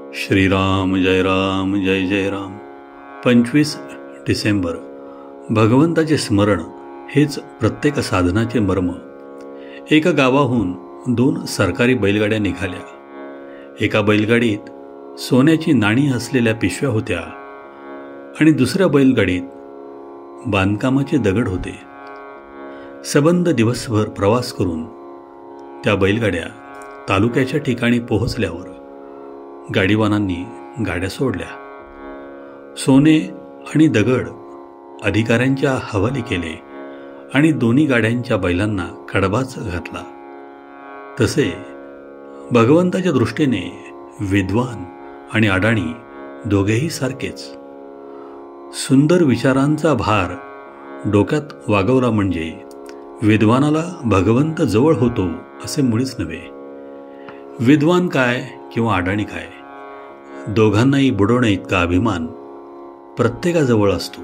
श्रीराम जय राम जय जय राम. 25 डिसेंबर. भगवंताचे स्मरण हेच प्रत्येक साधनाचे मर्म. एका गावाहून 2 सरकारी बैलगाड्या निघाल्या. एका बैलगाडीत सोन्याची नाणी असलेल्या पिशव्या होत्या आणि दुसऱ्या बैलगाडीत बांधकामाचे दगड होते. सबंध दिवसभर प्रवास करून त्या बैलगाड्या तालुक्याच्या ठिकाणी पोहोचल्यावर गाडीवानांनी गाड्या सोडल्या. सोने आणि दगड अधिकाऱ्यांच्या हवाली केले आणि दोन्ही गाड्यांच्या बैलांना कडबाच घातला. तसे भगवंताच्या दृष्टीने विद्वान आणि अडाणी दोघेही सारखेच. सुंदर विचारांचा भार डोक्यात वागवला म्हणजे विद्वानाला भगवंत जवळ होतो असे मुळीच नव्हे. विद्वान काय किंवा अडाणी काय, दोघांनाही बुडवण्या इतका अभिमान प्रत्येकाजवळ असतो.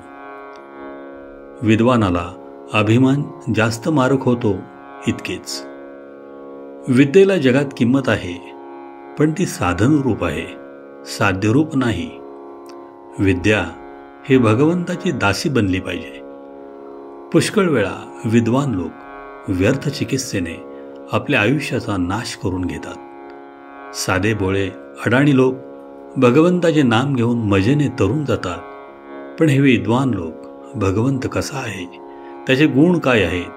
विद्वानाला अभिमान जास्त मारक होतो इतकेच. विद्येला जगात किंमत आहे, पण ती साधनरूप आहे, साध्यरूप नाही. विद्या हे भगवंताची दासी बनली पाहिजे. पुष्कळ वेळा विद्वान लोक व्यर्थ चिकित्सेने आपल्या आयुष्याचा नाश करून घेतात. साधे बोळे अडाणी लोक भगवंताचे नाम घेऊन मजेने तरून जातात. पण हे विद्वान लोक भगवंत कसा आहे, त्याचे गुण काय आहेत,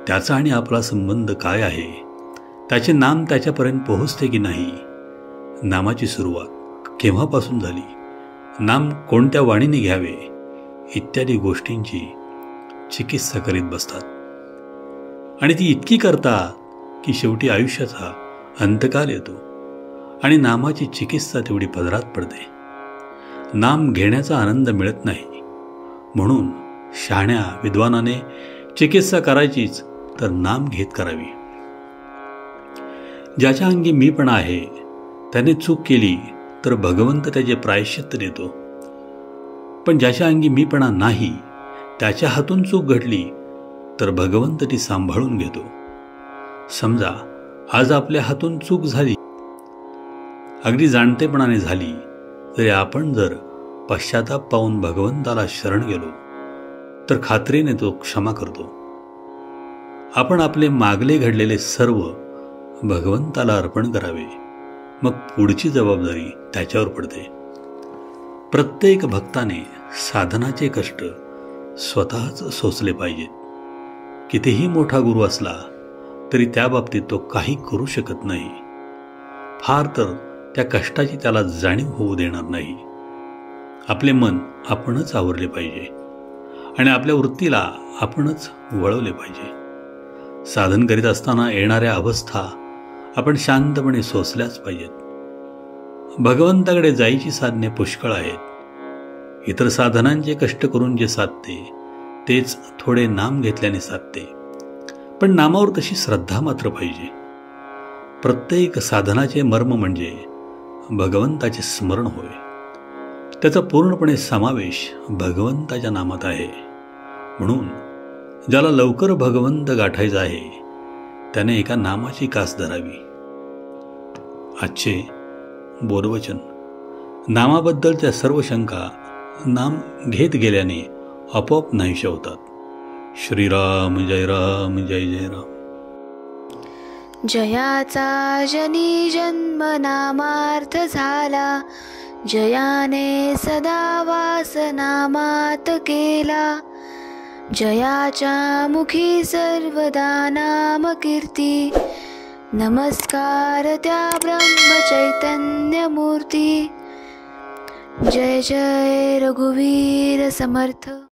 त्याचा आणि आपला संबंध काय आहे, त्याचे नाम त्याच्यापर्यंत पोहोचते की नाही, नामाची सुरुवात केव्हापासून झाली, नाम कोणत्या वाणीने घ्यावे इत्यादी गोष्टींची चिकित्सा करीत बसतात. आणि ती इतकी करतात की शेवटी आयुष्याचा अंतकाल येतो आणि नामाची चिकित्सा तेवढी पदरात पडते. नाम घेण्याचा आनंद मिळत नाही. म्हणून शहाण्या विद्वानाने चिकित्सा करायचीच तर नाम घेत करावी. ज्याच्या अंगी मीपणा आहे त्याने चूक केली तर भगवंत त्याचे प्रायश्चित्त देतो. पण ज्याच्या अंगी मीपणा नाही, त्याच्या हातून चूक घडली तर भगवंत ती सांभाळून घेतो. समजा आज आपल्या हातून चूक झाली, अगदी जाणतेपणाने झाली, तरी आपण जर पश्चाताप पाहून भगवंताला शरण गेलो तर खात्रीने तो क्षमा करतो. आपण आपले मागले घडलेले सर्व भगवंताला अर्पण करावे, मग पुढची जबाबदारी त्याच्यावर पडते. प्रत्येक भक्ताने साधनाचे कष्ट स्वतःच सोसले पाहिजेत. कितीही मोठा गुरु असला तरी त्या बाबतीत तो काही करू शकत नाही. फार तर त्या कष्टाची त्याला जाणीव होऊ देणार नाही. आपले मन आपणच आवरले पाहिजे आणि आपल्या वृत्तीला आपणच वळवले पाहिजे. साधन करीत असताना येणाऱ्या अवस्था आपण शांतपणे सोसल्याच पाहिजेत. भगवंताकडे जायची साधने पुष्कळ आहेत. इतर साधनांचे कष्ट करून जे साधते तेच थोडे नाम घेतल्याने साधते. पण नामावर तशी श्रद्धा मात्र पाहिजे. प्रत्येक साधनाचे मर्म म्हणजे भगवंताचे स्मरण होय. त्याचा पूर्णपणे समावेश भगवंताच्या नामात आहे. म्हणून ज्याला लवकर भगवंत गाठायचा आहे त्याने एका नामाची कास धरावी. आजचे बोधवचन. नामाबद्दलच्या सर्व शंका नाम घेत गेल्याने आपोआप नाहीशा होतात. श्रीराम जय राम जय जय राम. जयाचा जनी जन्म नामार्थ झाला, जयाने सदा वास नामात केला. जयाच्या मुखी सर्वदा नाम कीर्ती, नमस्कार त्या ब्रह्म चैतन्य मूर्ती. जय जय रघुवीर समर्थ.